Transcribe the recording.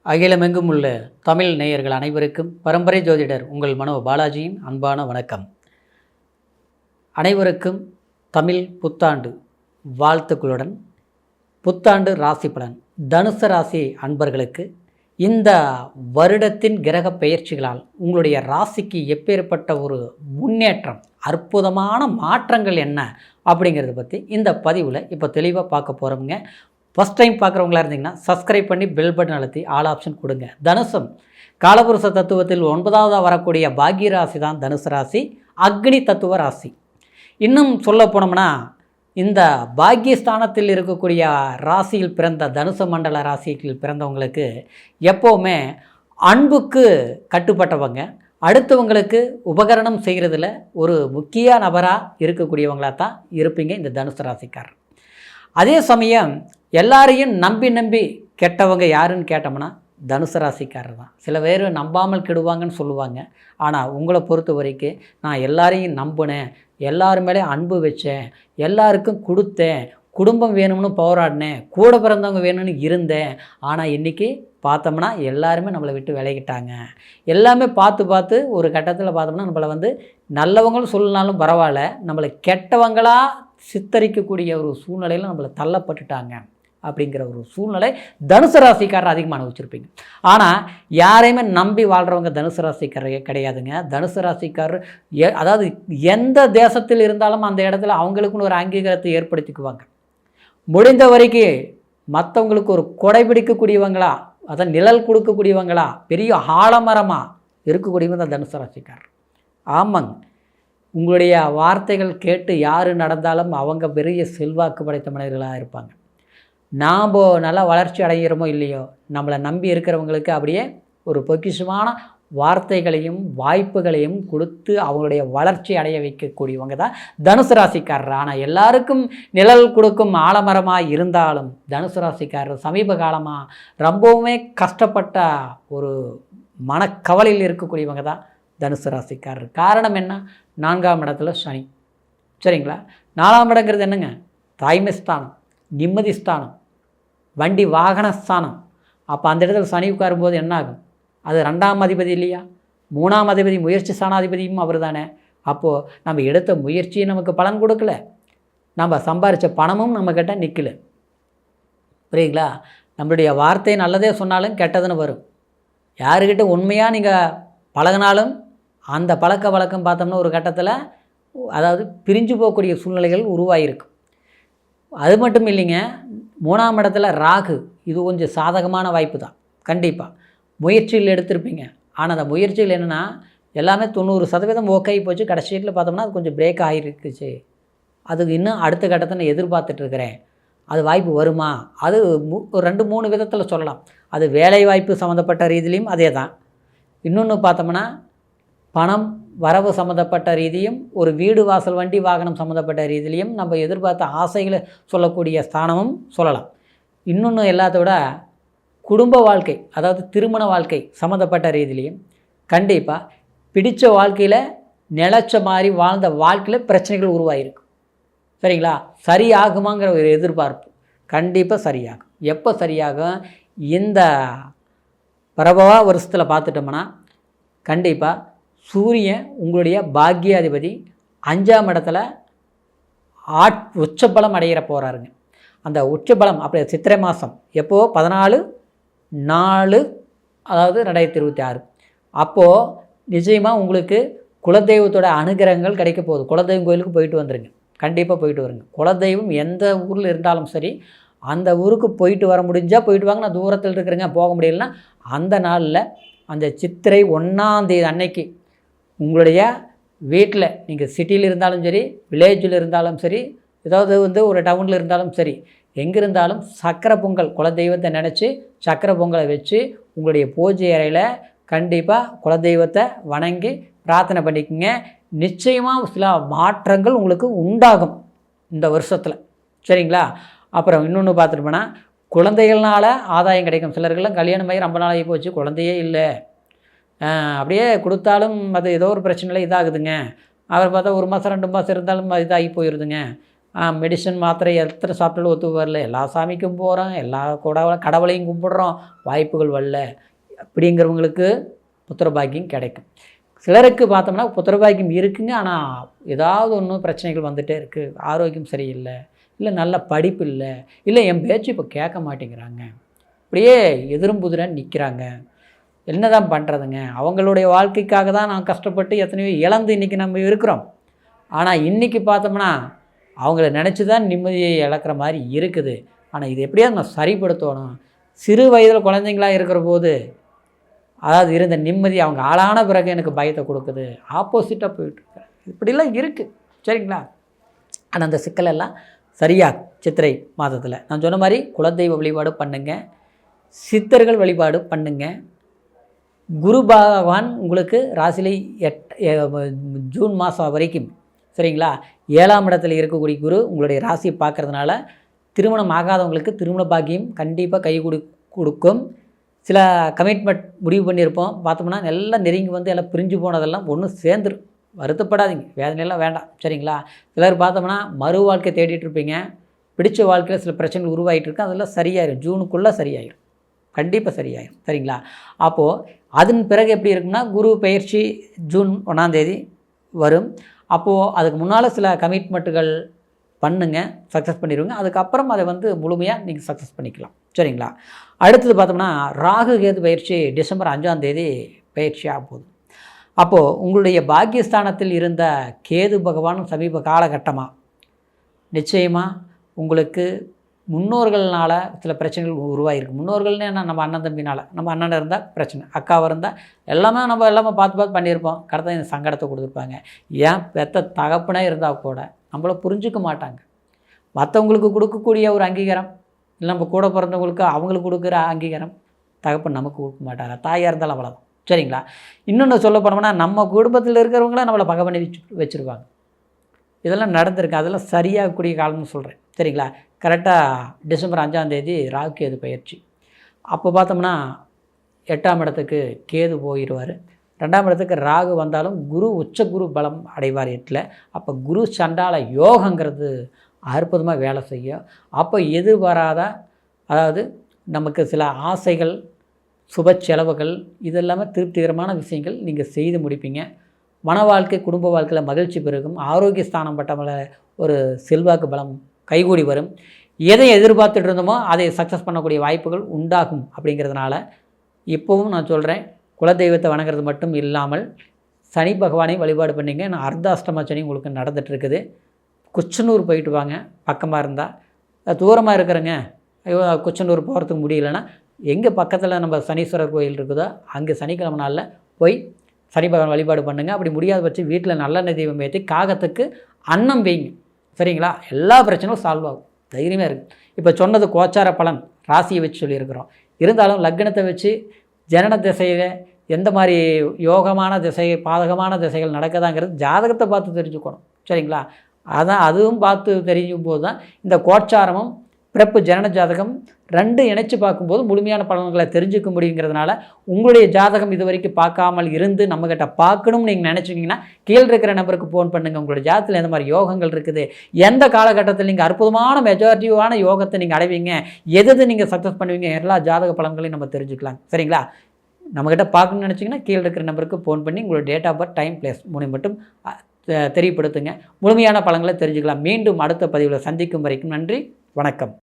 அகிலமெங்கும் உள்ள தமிழ் நேயர்கள் அனைவருக்கும் பரம்பரை ஜோதிடர் உங்கள் மனோ பாலாஜியின் அன்பான வணக்கம். அனைவருக்கும் தமிழ் புத்தாண்டு வாழ்த்துக்களுடன் புத்தாண்டு ராசி பலன். தனுசு ராசி அன்பர்களுக்கு இந்த வருடத்தின் கிரக பெயர்ச்சிகளால் உங்களுடைய ராசிக்கு எப்பேற்பட்ட ஒரு முன்னேற்றம், அற்புதமான மாற்றங்கள் என்ன அப்படிங்கிறத பற்றி இந்த பதிவில் இப்போ தெளிவாக பார்க்க போகிறோம்ங்க. ஃபஸ்ட் டைம் பார்க்குறவங்களா இருந்தீங்கன்னா சப்ஸ்கிரைப் பண்ணி பெல் பட்டன் அழுத்தி ஆல் ஆப்ஷன் கொடுங்க. தனுசம் காலபுருஷ தத்துவத்தில் 9ஆவதாக வரக்கூடிய பாக்கிய ராசி தான் தனுசு ராசி, அக்னி தத்துவ ராசி. இன்னும் சொல்ல போனோம்னா இந்த பாக்கியஸ்தானத்தில் இருக்கக்கூடிய ராசியில் பிறந்த தனுசு மண்டல ராசியில் பிறந்தவங்களுக்கு எப்போவுமே அன்புக்கு கட்டுப்பட்டவங்க, அடுத்தவங்களுக்கு உபகரணம் செய்கிறதுல ஒரு முக்கிய நபராக இருக்கக்கூடியவங்களாக தான் இருப்பீங்க இந்த தனுசு ராசிக்காரர். அதே சமயம் எல்லாரையும் நம்பி கெட்டவங்க யாருன்னு கேட்டோம்னா தனுசு ராசிக்காரர் தான். சில பேர் நம்பாமல் கெடுவாங்கன்னு சொல்லுவாங்க. ஆனால் உங்களை பொறுத்த வரைக்கும் நான் எல்லாரையும் நம்பினேன், எல்லாரு மேலே அன்பு வச்சேன், எல்லாருக்கும் கொடுத்தேன், குடும்பம் வேணும்னு போராடினேன், கூட பிறந்தவங்க வேணும்னு இருந்தேன். ஆனால் இன்றைக்கி பார்த்தோம்னா எல்லாருமே நம்மளை விட்டு விலகிட்டாங்க. எல்லாமே பார்த்து ஒரு கட்டத்தில் பார்த்தோம்னா நம்மளை நல்லவங்களும் சொல்லனாலும் பரவாயில்ல, நம்மளை கெட்டவங்களாக சித்தரிக்கக்கூடிய ஒரு சூழ்நிலையில் நம்மளை தள்ளப்பட்டுட்டாங்க அப்படிங்கிற ஒரு சூழ்நிலை தனுசு ராசிக்காரர் அதிகமாக அனுபவிச்சிருப்பீங்க. ஆனால் யாரையுமே நம்பி வாழ்கிறவங்க தனுசு ராசிக்காரர் கிடையாதுங்க. தனுசு ராசிக்காரர் அதாவது எந்த தேசத்தில் இருந்தாலும் அந்த இடத்துல அவங்களுக்குன்னு ஒரு அங்கீகாரத்தை ஏற்படுத்திக்குவாங்க. முடிந்த வரைக்கும் மற்றவங்களுக்கு ஒரு கொடை பிடிக்கக்கூடியவங்களா, அதான் நிழல் கொடுக்கக்கூடியவங்களா, பெரிய ஆலமரமாக இருக்கக்கூடியவங்க தான் தனுசு ராசிக்காரர். ஆமாங்க, உங்களுடைய வார்த்தைகள் கேட்டு யார் நடந்தாலும் அவங்க பெரிய செல்வாக்கு படைத்த மனிதர்களாக இருப்பாங்க. நாம் நல்லா வளர்ச்சி அடைகிறோமோ இல்லையோ, நம்மளை நம்பி இருக்கிறவங்களுக்கு அப்படியே ஒரு பொக்கிஷமான வார்த்தைகளையும் வாய்ப்புகளையும் கொடுத்து அவங்களுடைய வளர்ச்சி அடைய வைக்கக்கூடியவங்க தான் தனுசு ராசிக்காரர். ஆனால் எல்லாருக்கும் நிழல் கொடுக்கும் ஆலமரமாக இருந்தாலும் தனுசு ராசிக்காரர் சமீப காலமாக ரொம்பவுமே கஷ்டப்பட்ட ஒரு மனக்கவலையில் இருக்கக்கூடியவங்க தான் தனுசு ராசிக்காரர். காரணம் என்ன? 4ஆம் இடத்துல சனி. சரிங்களா? 4ஆம் இடங்கிறது என்னங்க? தாய்மை ஸ்தானம், நிம்மதி ஸ்தானம், வண்டி வாகன ஸ்தானம். அப்போ அந்த இடத்துல சனி உட்காரும்போது என்ன ஆகும்? அது 2ஆம் அதிபதி இல்லையா? 3ஆம் அதிபதி முயற்சி ஸ்தானாதிபதியும் அவர் தானே. அப்போது நம்ம எடுத்த முயற்சியும் நமக்கு பலன் கொடுக்கல, நம்ம சம்பாரித்த பணமும் நம்மக்கிட்ட நிற்கல. புரியுங்களா? நம்மளுடைய வார்த்தை நல்லதே சொன்னாலும் கெட்டதுன்னு வரும். யாருக்கிட்ட உண்மையாக நீங்கள் பழகினாலும் அந்த பழக்க வழக்கம் பார்த்தோம்னா ஒரு கட்டத்தில் அதாவது பிரிஞ்சு போகக்கூடிய சூழ்நிலைகள் உருவாகிருக்கு. அது மட்டும் இல்லைங்க, 3ஆம் இடத்துல ராகு, இது கொஞ்சம் சாதகமான வாய்ப்பு தான். கண்டிப்பாக முயற்சியில் எடுத்திருப்பீங்க. ஆனால் அந்த முயற்சியில் என்னென்னா எல்லாமே 90% ஓகே போச்சு. கடைசியில் பார்த்தோம்னா அது கொஞ்சம் பிரேக் ஆகிருக்குச்சு. அதுக்கு இன்னும் அடுத்த கட்டத்தை நான் எதிர்பார்த்துட்ருக்கிறேன். அது வாய்ப்பு வருமா? அது 2-3 விதத்தில் சொல்லலாம். அது வேலை வாய்ப்பு சம்மந்தப்பட்ட ரீதியிலையும் அதே தான். இன்னொன்று பார்த்தோம்னா பணம் வரவு சம்மந்தப்பட்ட ரீதியும், ஒரு வீடு வாசல் வண்டி வாகனம் சம்மந்தப்பட்ட ரீதியிலையும் நம்ம எதிர்பார்த்த ஆசைகளை சொல்லக்கூடிய ஸ்தானமும் சொல்லலாம். இன்னொன்று எல்லாத்த விட குடும்ப வாழ்க்கை, அதாவது திருமண வாழ்க்கை சம்மந்தப்பட்ட ரீதியிலையும் கண்டிப்பாக பிடித்த வாழ்க்கையில் நிலச்ச மாதிரி வாழ்ந்த வாழ்க்கையில் பிரச்சனைகள் உருவாகிருக்கு. சரிங்களா? சரியாகுமாங்கிற ஒரு எதிர்பார்ப்பு கண்டிப்பாக சரியாகும். எப்போ சரியாகும்? இந்த பிரபவ வருஷத்தில் பார்த்துட்டோம்னா கண்டிப்பாக சூரியன் உங்களுடைய பாக்கியாதிபதி 5ஆம் இடத்துல உச்சபலம் அடைகிற போகிறாருங்க. அந்த உச்சபலம் அப்படி சித்திரை மாதம் எப்போது 14/4 அதாவது 2026. அப்போது நிச்சயமாக உங்களுக்கு குலதெய்வத்தோட அனுகிரகங்கள் கிடைக்க போகுது. குலதெய்வம் கோயிலுக்கு போயிட்டு வந்துடுங்க, கண்டிப்பாக போயிட்டு வருங்க. குலதெய்வம் எந்த ஊரில் இருந்தாலும் சரி அந்த ஊருக்கு போயிட்டு வர முடிஞ்சால் போயிட்டு வாங்க. நான் தூரத்தில் இருக்கிறேங்க போக முடியலன்னா அந்த நாளில் அந்த சித்திரை 1ஆம் தேதி அன்னைக்கு உங்களுடைய வீட்டில், நீங்கள் சிட்டியில் இருந்தாலும் சரி, வில்லேஜில் இருந்தாலும் சரி, ஏதாவது ஒரு டவுனில் இருந்தாலும் சரி, எங்கே இருந்தாலும் சக்கரை பொங்கல், குலதெய்வத்தை நினச்சி சக்கரை பொங்கலை வச்சு உங்களுடைய பூஜை அறையில் கண்டிப்பாக குலதெய்வத்தை வணங்கி பிரார்த்தனை பண்ணிக்கோங்க. நிச்சயமாக சில மாற்றங்கள் உங்களுக்கு உண்டாகும் இந்த வருஷத்தில். சரிங்களா? அப்புறம் இன்னொன்று பார்த்துட்டோம்னா குழந்தைகள்னால் ஆதாயம் கிடைக்கும். சிலருக்கெல்லாம் கல்யாணமாகி ரொம்ப நாளாகி போச்சு, குழந்தையே இல்லை, அப்படியே கொடுத்தாலும் அது ஏதோ ஒரு பிரச்சனையில் இதாகுதுங்க. அவர் பார்த்தா 1 மாதம் 2 மாதம் இருந்தாலும் இதாகி போயிடுதுங்க. மெடிசன் மாத்திரை எத்தனை சாப்பிட்டாலும் ஒத்து வரல, எல்லா சாமிக்கும் போகிறோம், எல்லா கடவுளையும் கும்பிடுறோம், வாய்ப்புகள் வரல அப்படிங்கிறவங்களுக்கு புத்திரபாக்கியம் கிடைக்கும். சிலருக்கு பார்த்தோம்னா புத்திரபாக்கியம் இருக்குங்க, ஆனால் ஏதாவது ஒன்று பிரச்சனைகள் வந்துகிட்டே இருக்குது, ஆரோக்கியம் சரியில்லை, இல்லை நல்ல படிப்பு இல்லை, இல்லை என் பேச்சு இப்போ கேட்க மாட்டேங்கிறாங்க, அப்படியே எதிரும் புதிரன்னு நிற்கிறாங்க, என்ன தான் பண்ணுறதுங்க, அவங்களுடைய வாழ்க்கைக்காக தான் நான் கஷ்டப்பட்டு எத்தனையோ இழந்து இன்றைக்கி நம்ம இருக்கிறோம். ஆனால் இன்றைக்கி பார்த்தோம்னா அவங்கள நினச்சி தான் நிம்மதியை இழக்கிற மாதிரி இருக்குது. ஆனால் இது எப்படியாவது நான் சரிப்படுத்தணும். சிறு வயதில் குழந்தைங்களாக இருக்கிற போது அதாவது இருந்த நிம்மதி அவங்க ஆளான பிறகு எனக்கு பயத்தை கொடுக்குது, ஆப்போசிட்டாக போயிட்டுருக்கேன், இப்படிலாம் இருக்குது. சரிங்களா? ஆனால் அந்த சிக்கலெல்லாம் சரியாக சித்திரை மாதத்தில் நான் சொன்ன மாதிரி குலதெய்வ வழிபாடு பண்ணுங்கள், சித்தர்கள் வழிபாடு பண்ணுங்கள். குரு பகவான் உங்களுக்கு ராசிலை ஜூன் மாதம் வரைக்கும் சரிங்களா 7ஆம் இடத்துல இருக்கக்கூடிய குரு உங்களுடைய ராசியை பார்க்குறதுனால திருமணம் ஆகாதவங்களுக்கு திருமண பாக்கியம் கண்டிப்பாக கை கொடுக்கும். சில கமிட்மெண்ட் முடிவு பண்ணியிருப்போம், பார்த்தோம்னா எல்லாம் நெருங்கி வந்து எல்லாம் பிரிஞ்சு போனதெல்லாம் ஒன்றும் சேர்ந்துடும், வருத்தப்படாதீங்க, வேதனையெல்லாம் வேண்டாம். சரிங்களா? சிலர் பார்த்தோம்னா மறு வாழ்க்கை தேடிட்டு இருப்பீங்க, பிடிச்ச வாழ்க்கையில் சில பிரச்சனைகள் உருவாகிட்டு இருக்கு, அதெல்லாம் சரியாயிடும், ஜூனுக்குள்ளே சரியாயிடும், கண்டிப்பாக சரியாயிடும். சரிங்களா? அப்போது அதன் பிறகு எப்படி இருக்குன்னா குரு பயிற்சி ஜூன் 1ஆம் தேதி வரும். அப்போது அதுக்கு முன்னால் சில கமிட்மெண்ட்டுகள் பண்ணுங்கள், சக்ஸஸ் பண்ணிடுவீங்க. அதுக்கப்புறம் அதை வந்து முழுமையாக நீங்கள் சக்ஸஸ் பண்ணிக்கலாம். சரிங்களா? அடுத்தது பார்த்தோம்னா ராகு கேது பயிற்சி டிசம்பர் 5ஆம் தேதி பயிற்சி ஆக போகுது. அப்போது உங்களுடைய பாக்கியஸ்தானத்தில் இருந்த கேது பகவான் சமீப காலகட்டமாக நிச்சயமாக உங்களுக்கு முன்னோர்கள்னால் சில பிரச்சனைகள் உருவாகிருக்கு. முன்னோர்கள்னு என்ன, நம்ம அண்ணன் தம்பினால், நம்ம அண்ணன் இருந்தால் பிரச்சனை, அக்காவாக இருந்தால் எல்லாமே நம்ம பார்த்து பண்ணியிருப்போம், கடத்த இந்த சங்கடத்தை கொடுத்துருப்பாங்க. ஏன் பெத்த தகப்பனே இருந்தால் கூட நம்மளை புரிஞ்சிக்க மாட்டாங்க. மற்றவங்களுக்கு கொடுக்கக்கூடிய ஒரு அங்கீகாரம், இல்லை நம்ம கூட பிறந்தவங்களுக்கு அவங்களுக்கு கொடுக்குற அங்கீகாரம் தகப்பன் நமக்கு கொடுக்க மாட்டாங்க, தாயாக இருந்தாலும் அவ்வளோதான். சரிங்களா? இன்னொன்று சொல்ல போனோம்னா நம்ம குடும்பத்தில் இருக்கிறவங்கள நம்மளை பகை பண்ணி வச்சுருவாங்க. இதெல்லாம் நடந்திருக்கு, அதெல்லாம் சரியாகக்கூடிய காலம்னு சொல்கிறேன். சரிங்களா? கரெக்டாக டிசம்பர் 5ஆம் தேதி ராகு கேது பயிற்சி. அப்போ பார்த்தோம்னா 8ஆம் இடத்துக்கு கேது போயிடுவார், 2ஆம் இடத்துக்கு ராகு வந்தாலும் குரு உச்ச குரு பலம் அடைவார் 8ல். அப்போ குரு சண்டால யோகங்கிறது அற்புதமாக வேலை செய்யும். அப்போ எதிர்பாராத அதாவது நமக்கு சில ஆசைகள், சுப செலவுகள், இதெல்லாமே திருப்திகரமான விஷயங்கள் நீங்கள் செய்து முடிப்பீங்க. மன வாழ்க்கை, குடும்ப வாழ்க்கையில் மகிழ்ச்சி பெருகும். ஆரோக்கிய ஸ்தானம் பட்டவங்கள ஒரு செல்வாக்கு பலம் கைகூடி வரும். எதை எதிர்பார்த்துட்டு இருந்தோமோ அதை சக்ஸஸ் பண்ணக்கூடிய வாய்ப்புகள் உண்டாகும். அப்படிங்கிறதுனால இப்போவும் நான் சொல்கிறேன், குலதெய்வத்தை வணங்குறது மட்டும் இல்லாமல் சனி பகவானை வழிபாடு பண்ணிங்க. நான் அர்த்தாஷ்டம சனி உங்களுக்கு நடந்துகிட்ருக்குது. குச்சனூர் போயிட்டு வாங்க, பக்கமாக இருந்தால். தூரமாக இருக்கிறேங்க, குச்சனூர் போகிறதுக்கு முடியலன்னா எங்கே பக்கத்தில் நம்ம சனீஸ்வரர் கோயில் இருக்குதோ அங்கே சனிக்கிழமை நாளில் போய் சனி பகவான் வழிபாடு பண்ணுங்கள். அப்படி முடியாத பட்சம் வீட்டில் நல்லெண்ணெய் தெய்வம் ஏற்றி காகத்துக்கு அன்னம் வைங்க. சரிங்களா? எல்லா பிரச்சனையும் சால்வ் ஆகும், தைரியமாக இருக்குது. இப்போ சொன்னது கோச்சார பலன், ராசியை வச்சு சொல்லியிருக்கிறோம். இருந்தாலும் லக்னத்தை வச்சு ஜனன திசையில் எந்த மாதிரி யோகமான திசை, பாதகமான திசைகள் நடக்குதாங்கிறது ஜாதகத்தை பார்த்து தெரிஞ்சுக்கணும். சரிங்களா? அதான் அதுவும் பார்த்து தெரியும் போது தான் இந்த கோச்சாரமும் பிறப்பு ஜனன ஜாதகம் 2 இணைச்சி பார்க்கும்போது முழுமையான பலன்களை தெரிஞ்சுக்க முடியுங்கிறதுனால உங்களுடைய ஜாதகம் இது வரைக்கும் பார்க்காமல் இருந்து நம்மக்கிட்ட பார்க்கணும்னு நீங்கள் நினச்சிங்கன்னா கீழே இருக்கிற நம்பருக்கு ஃபோன் பண்ணுங்கள். உங்களுடைய ஜாதகத்தில் எந்த மாதிரி யோகங்கள் இருக்குது, எந்த காலகட்டத்தில் நீங்கள் அற்புதமான மெஜாரிட்டிவான யோகத்தை நீங்கள் அடைவீங்க, எது நீங்கள் சக்ஸஸ் பண்ணுவீங்க, எல்லா ஜாதக பலன்களையும் நம்ம தெரிஞ்சுக்கலாம். சரிங்களா? நம்மக்கிட்ட பார்க்கணும்னு நினச்சிங்கன்னா கீழே இருக்கிற நம்பருக்கு ஃபோன் பண்ணி உங்களோட date of birth, time, place 3 மட்டும் தெரியப்படுத்துங்க. முழுமையான பலன்களை தெரிஞ்சுக்கலாம். மீண்டும் அடுத்த பதிவில் சந்திக்கும் வரைக்கும் நன்றி, வணக்கம்.